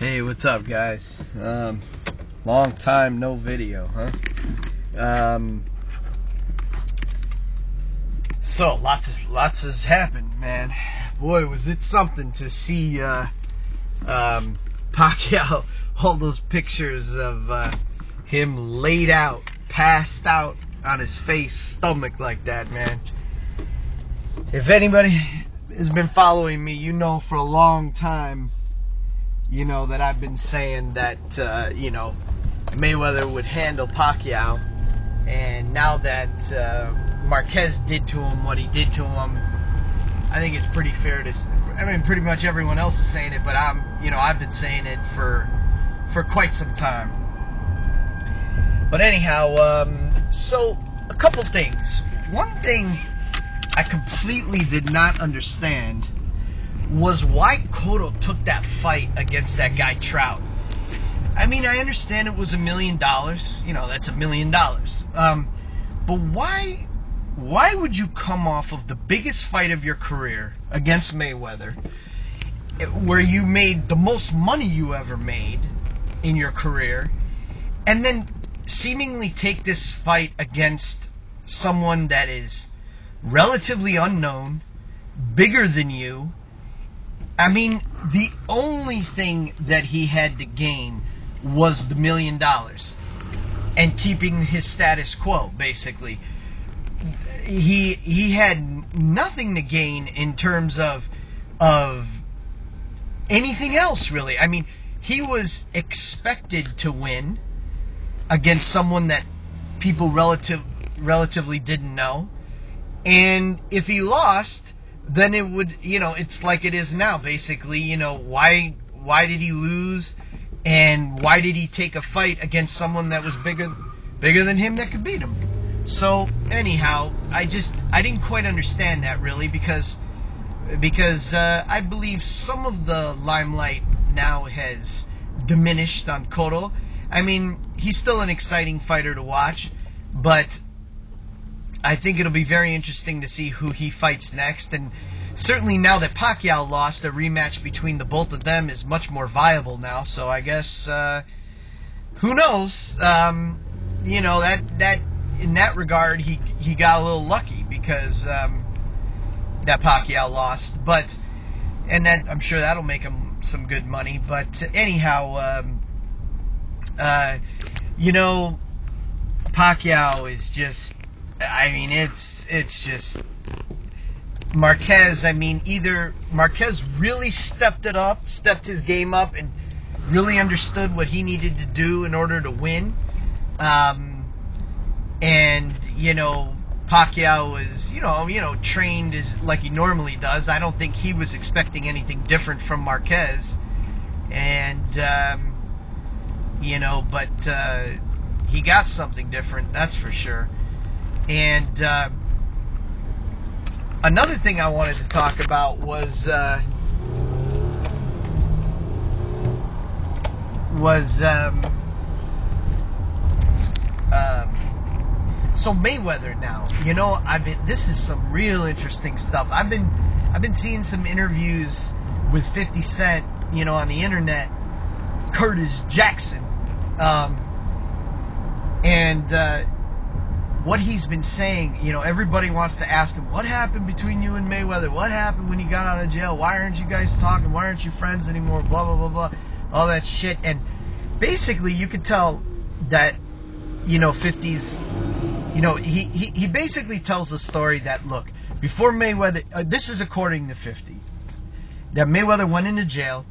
Hey, what's up, guys? Long time no video, huh? So lots has happened, man. Boy, was it something to see Pacquiao, all those pictures of him laid out, passed out on his face, stomach like that, man. If anybody has been following me, you know for a long time, you know that I've been saying that, Mayweather would handle Pacquiao. And now that Marquez did to him what he did to him, I think it's pretty fair to, pretty much everyone else is saying it, but I've been saying it for quite some time. But anyhow, so a couple things. One thing I completely did not understand was why Cotto took that fight against that guy Trout. I understand it was $1 million. That's $1 million. But why would you come off of the biggest fight of your career against Mayweather, where you made the most money you ever made in your career, and then seemingly take this fight against someone that is relatively unknown, bigger than you? The only thing that he had to gain was the $1 million and keeping his status quo, basically. He had nothing to gain in terms of anything else, really. He was expected to win against someone that people relatively didn't know. And if he lost, then it would, it's like it is now, basically. Why did he lose, and why did he take a fight against someone that was bigger than him that could beat him? So anyhow, I didn't quite understand that, really, because I believe some of the limelight now has diminished on Cotto. He's still an exciting fighter to watch, but I think it'll be very interesting to see who he fights next. And certainly now that Pacquiao lost, a rematch between the both of them is much more viable now. So I guess, who knows? That in that regard, he got a little lucky because that Pacquiao lost. And that, I'm sure that'll make him some good money. But anyhow, Pacquiao is just, it's just Marquez. Either Marquez really stepped his game up, and really understood what he needed to do in order to win. And Pacquiao was, trained like he normally does. I don't think he was expecting anything different from Marquez. And, but he got something different, that's for sure. And another thing I wanted to talk about was so Mayweather now. This is some real interesting stuff. I've been seeing some interviews with 50 Cent, on the internet, Curtis Jackson, and what he's been saying. Everybody wants to ask him, what happened between you and Mayweather? What happened when you got out of jail? Why aren't you guys talking? Why aren't you friends anymore? Blah, blah, blah, blah. All that shit. And basically, you could tell that, 50's, he basically tells the story that, look, before Mayweather, this is according to 50, that Mayweather went into jail,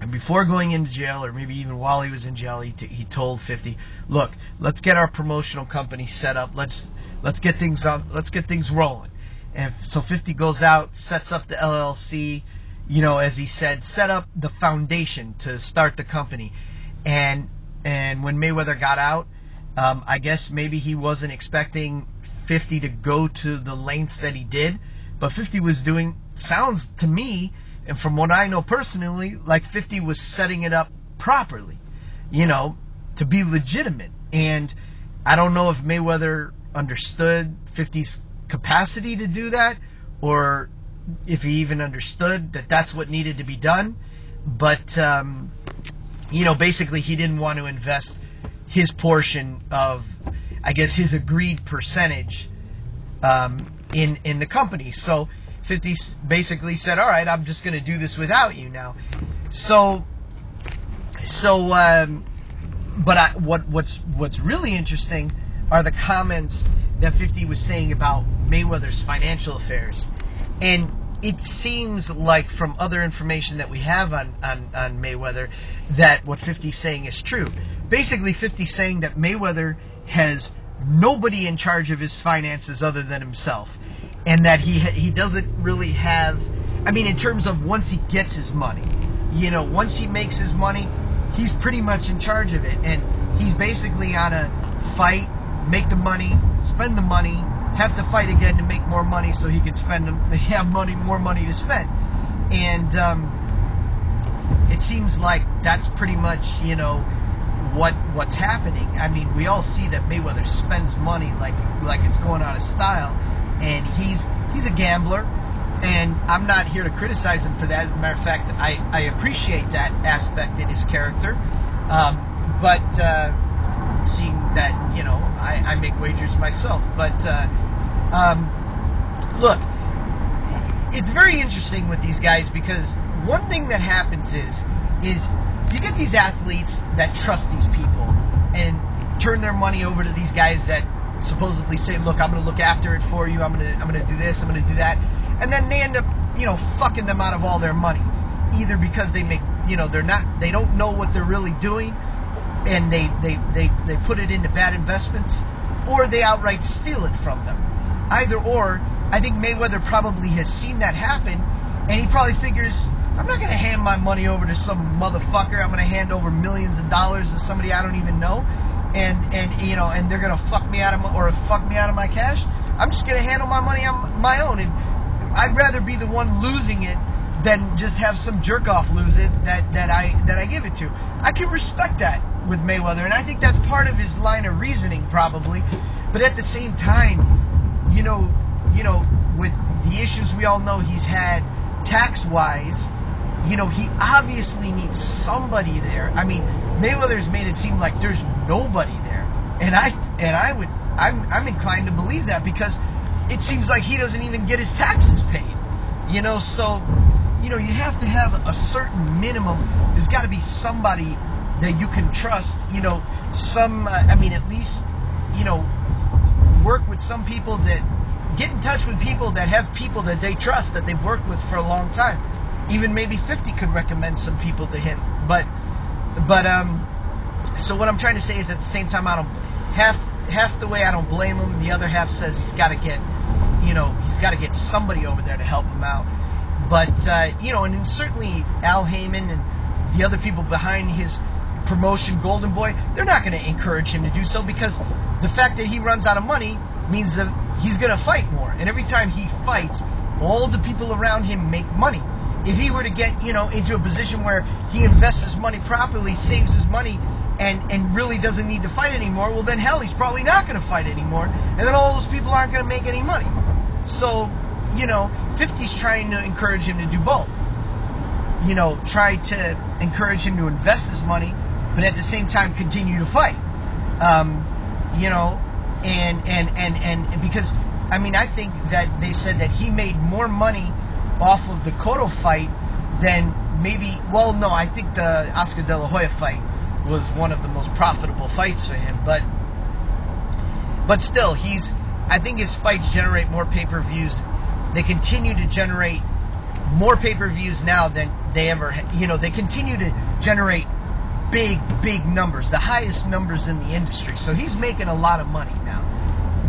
and before going into jail, or maybe even while he was in jail, he told 50, look, let's get our promotional company set up. Let's get things up. Let's get things rolling. And so 50 goes out, sets up the LLC, as he said, set up the foundation to start the company. And when Mayweather got out, I guess maybe he wasn't expecting 50 to go to the lengths that he did, but 50 was doing, sounds to me, and from what I know personally, like 50 was setting it up properly, to be legitimate. And I don't know if Mayweather understood 50's capacity to do that, or if he even understood that that's what needed to be done. But basically he didn't want to invest his portion of, I guess, his agreed percentage in the company. So 50 basically said, all right, I'm just going to do this without you now. What's really interesting are the comments that 50 was saying about Mayweather's financial affairs. And it seems like from other information that we have on Mayweather that what 50's saying is true. Basically, 50's saying that Mayweather has nobody in charge of his finances other than himself. And that he doesn't really have, I mean, in terms of once he gets his money, once he makes his money, he's pretty much in charge of it. And he's basically on a fight, make the money, spend the money, have to fight again to make more money so he can have more money to spend. And it seems like that's pretty much, what's happening. I mean, we all see that Mayweather spends money like it's going out of style. And he's a gambler, and I'm not here to criticize him for that. As a matter of fact, I appreciate that aspect in his character. But seeing that, I make wagers myself. But look, it's very interesting with these guys because one thing that happens is you get these athletes that trust these people and turn their money over to these guys that supposedly say, look, I'm going to look after it for you, I'm going to do this, I'm going to do that, and then they end up, fucking them out of all their money, either because they make, they don't know what they're really doing, and they put it into bad investments, or they outright steal it from them. Either or. I think Mayweather probably has seen that happen, and he probably figures, I'm not going to hand my money over to some motherfucker. I'm going to hand over millions of dollars to somebody I don't even know, and they're going to fuck me out of my cash. I'm just going to handle my money on my own, and I'd rather be the one losing it than just have some jerk off lose it that I give it to. I can respect that with Mayweather, and I think that's part of his line of reasoning probably. But at the same time, with the issues we all know he's had tax-wise, he obviously needs somebody there. I mean, Mayweather's made it seem like there's nobody there, and I'm inclined to believe that because it seems like he doesn't even get his taxes paid. So you have to have a certain minimum. There's got to be somebody that you can trust. At least work with some people that. Get in touch with people that have people that they trust, that they've worked with for a long time. Even maybe 50 could recommend some people to him. So what I'm trying to say is at the same time, I don't half the way I don't blame him. The other half says he's got to get somebody over there to help him out. But and certainly Al Heyman and the other people behind his promotion, Golden Boy, they're not going to encourage him to do so because the fact that he runs out of money means that he's going to fight more. And every time he fights, all the people around him make money. If he were to get, into a position where he invests his money properly, saves his money, and really doesn't need to fight anymore, well then hell, he's probably not going to fight anymore. And then all those people aren't going to make any money. So, 50's trying to encourage him to do both. Try to encourage him to invest his money, but at the same time continue to fight. And because, I think that they said that he made more money off of the Cotto fight than I think the Oscar De La Hoya fight was one of the most profitable fights for him, but still, I think his fights generate more pay-per-views. They continue to generate more pay-per-views now than they ever, they continue to generate big numbers, the highest numbers in the industry. So he's making a lot of money now.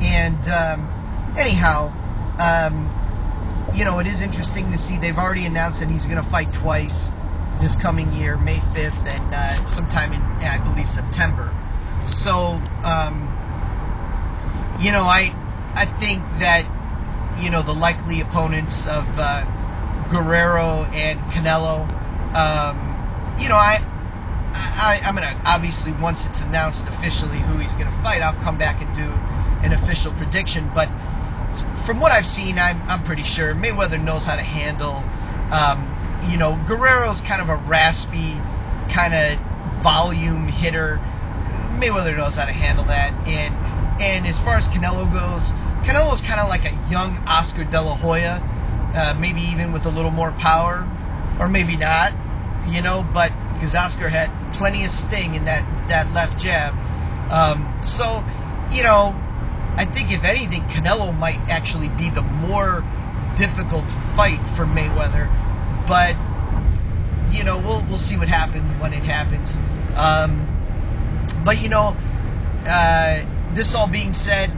And anyhow, it is interesting to see they've already announced that he's going to fight twice this coming year, May 5th and sometime in, I believe, September. So, I think that, the likely opponents of Guerrero and Canelo, I'm going to, obviously, once it's announced officially who he's going to fight, I'll come back and do an official prediction. But from what I've seen, I'm pretty sure Mayweather knows how to handle, Guerrero's kind of a raspy, kind of volume hitter. Mayweather knows how to handle that. And as far as Canelo goes, Canelo's kind of like a young Oscar De La Hoya, maybe even with a little more power, or maybe not, but because Oscar had plenty of sting in that left jab. So, I think if anything, Canelo might actually be the more difficult fight for Mayweather, but we'll see what happens when it happens. But this all being said,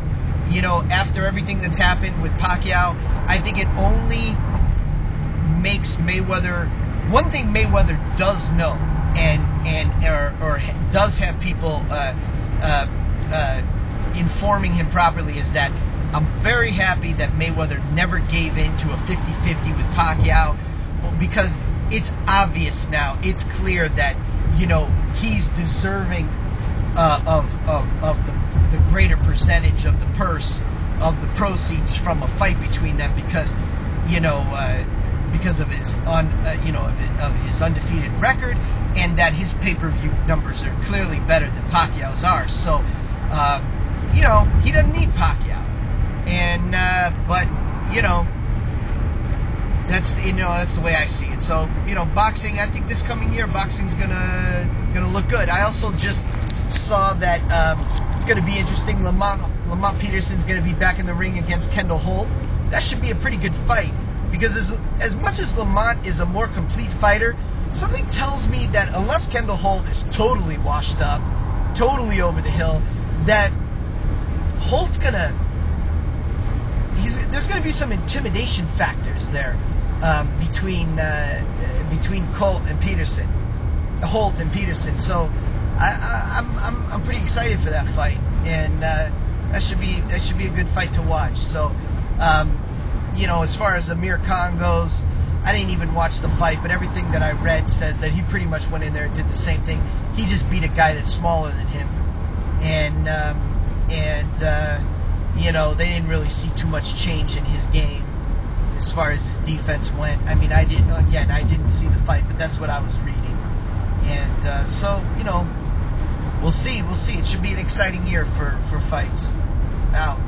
after everything that's happened with Pacquiao, I think it only makes Mayweather. One thing Mayweather does know, or does have people informing him properly, is that I'm very happy that Mayweather never gave in to a 50-50 with Pacquiao, because it's obvious now, it's clear that he's deserving of the greater percentage of the purse, of the proceeds from a fight between them, because of his his undefeated record, and that his pay-per-view numbers are clearly better than Pacquiao's are. So he doesn't need Pacquiao, and but that's the way I see it. So boxing, I think this coming year, boxing's gonna look good. I also just saw that it's gonna be interesting. Lamont Peterson's gonna be back in the ring against Kendall Holt. That should be a pretty good fight, because as much as Lamont is a more complete fighter, something tells me that unless Kendall Holt is totally washed up, totally over the hill, that Holt's there's gonna be some intimidation factors there between Holt and Peterson. So I'm pretty excited for that fight, and that should be a good fight to watch. So as far as Amir Khan goes, I didn't even watch the fight, but everything that I read says that he pretty much went in there and did the same thing. He just beat a guy that's smaller than him, and they didn't really see too much change in his game as far as his defense went. I mean, I didn't see the fight, but that's what I was reading, and so we'll see. It should be an exciting year for fights. Out.